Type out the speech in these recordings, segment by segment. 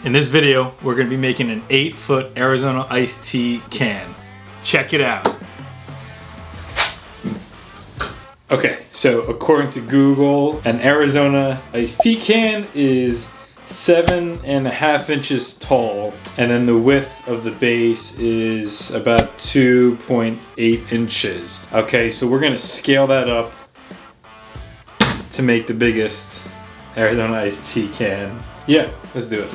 In this video, we're gonna be making an 8-foot Arizona iced tea can. Check it out. Okay, so according to Google, an Arizona iced tea can is 7.5 inches tall, and then the width of the base is about 2.8 inches. Okay, so we're gonna scale that up to make the biggest Arizona iced tea can. Yeah, let's do it.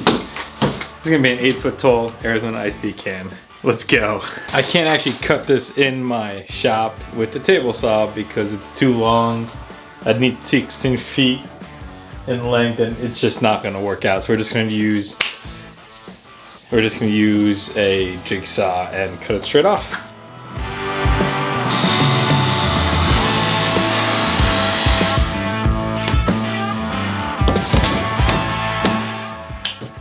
It's gonna be an 8-foot tall Arizona iced tea can. Let's go. I can't actually cut this in my shop with the table saw because it's too long. I'd need 16 feet in length and it's just not gonna work out. So we're just gonna use a jigsaw and cut it straight off.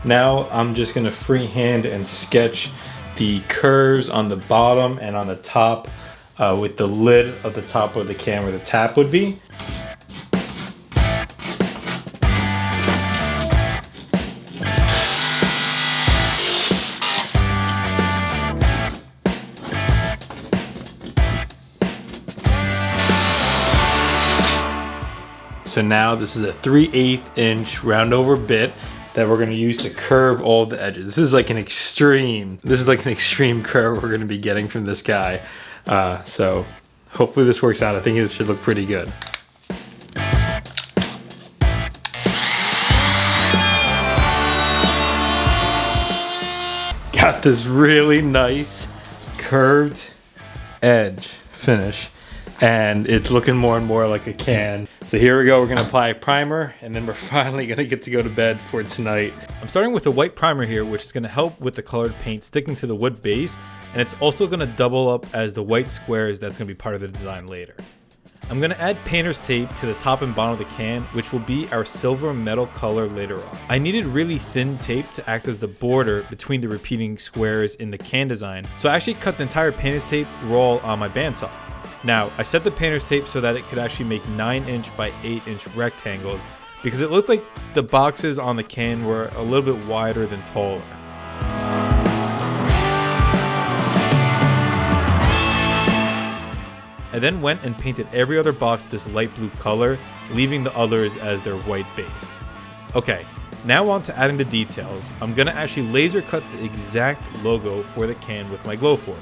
Now I'm just gonna freehand and sketch the curves on the bottom and on the top with the lid of the top of the can where the tap would be. So now this is a 3/8 inch round over bit that we're gonna use to curve all the edges. This is like an extreme curve we're gonna be getting from this guy. So hopefully this works out. I think it should look pretty good. Got this really nice curved edge finish, and it's looking more and more like a can. So here we go, we're gonna apply a primer, and then we're finally gonna get to go to bed for tonight. I'm starting with a white primer here, which is gonna help with the colored paint sticking to the wood base, and it's also gonna double up as the white squares that's gonna be part of the design later. I'm gonna add painter's tape to the top and bottom of the can, which will be our silver metal color later on. I needed really thin tape to act as the border between the repeating squares in the can design, so I actually cut the entire painter's tape roll on my bandsaw. Now, I set the painter's tape so that it could actually make 9-inch by 8-inch rectangles because it looked like the boxes on the can were a little bit wider than taller. I then went and painted every other box this light blue color, leaving the others as their white base. Okay, now on to adding the details. I'm gonna actually laser cut the exact logo for the can with my Glowform.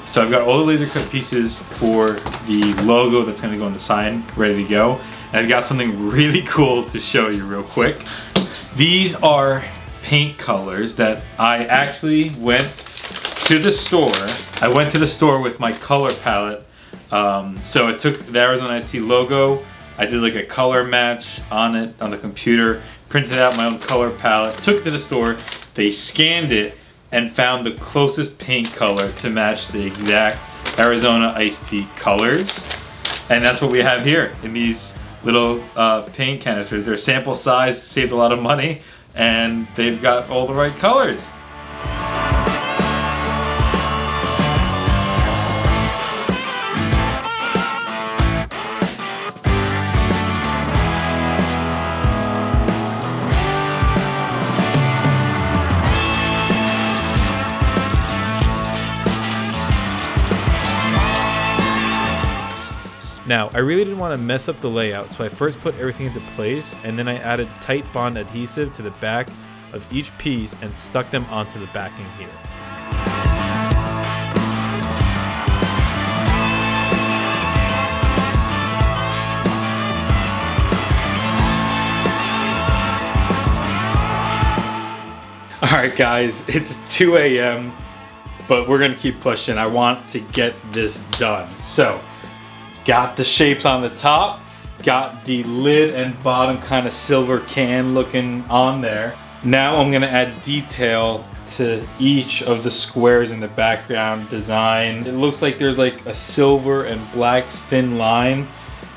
So I've got all the laser cut pieces for the logo that's gonna go on the sign, ready to go. And I've got something really cool to show you real quick. These are paint colors that I actually went to the store. I went to the store with my color palette. So I took the Arizona Iced Tea logo, I did like a color match on it on the computer, printed out my own color palette, took it to the store, they scanned it, and found the closest paint color to match the exact Arizona iced tea colors. And that's what we have here in these little paint canisters. They're sample size, saved a lot of money, and they've got all the right colors. Now, I really didn't want to mess up the layout, so I first put everything into place, and then I added tight bond adhesive to the back of each piece and stuck them onto the backing here. Alright guys, it's 2 a.m., but we're gonna keep pushing. I want to get this done. So, got the shapes on the top, got the lid and bottom kind of silver can looking on there. Now I'm gonna add detail to each of the squares in the background design. It looks like there's like a silver and black thin line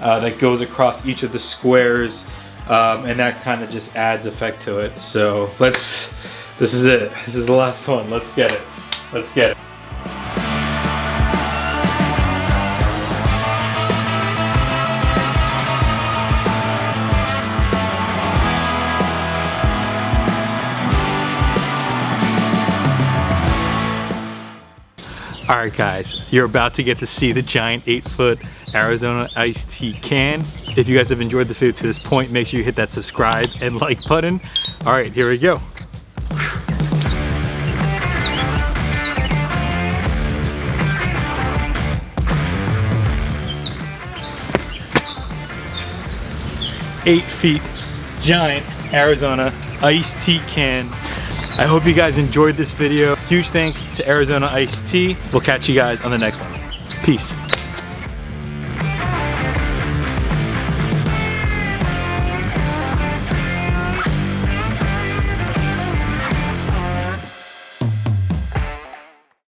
that goes across each of the squares, and that kind of just adds effect to it. So this is it. This is the last one. Let's get it. Let's get it. All right, guys, you're about to get to see the giant 8-foot Arizona iced tea can. If you guys have enjoyed this video to this point, make sure you hit that subscribe and like button. All right, here we go. 8 feet giant Arizona iced tea can. I hope you guys enjoyed this video. Huge thanks to Arizona Iced Tea. We'll catch you guys on the next one. Peace.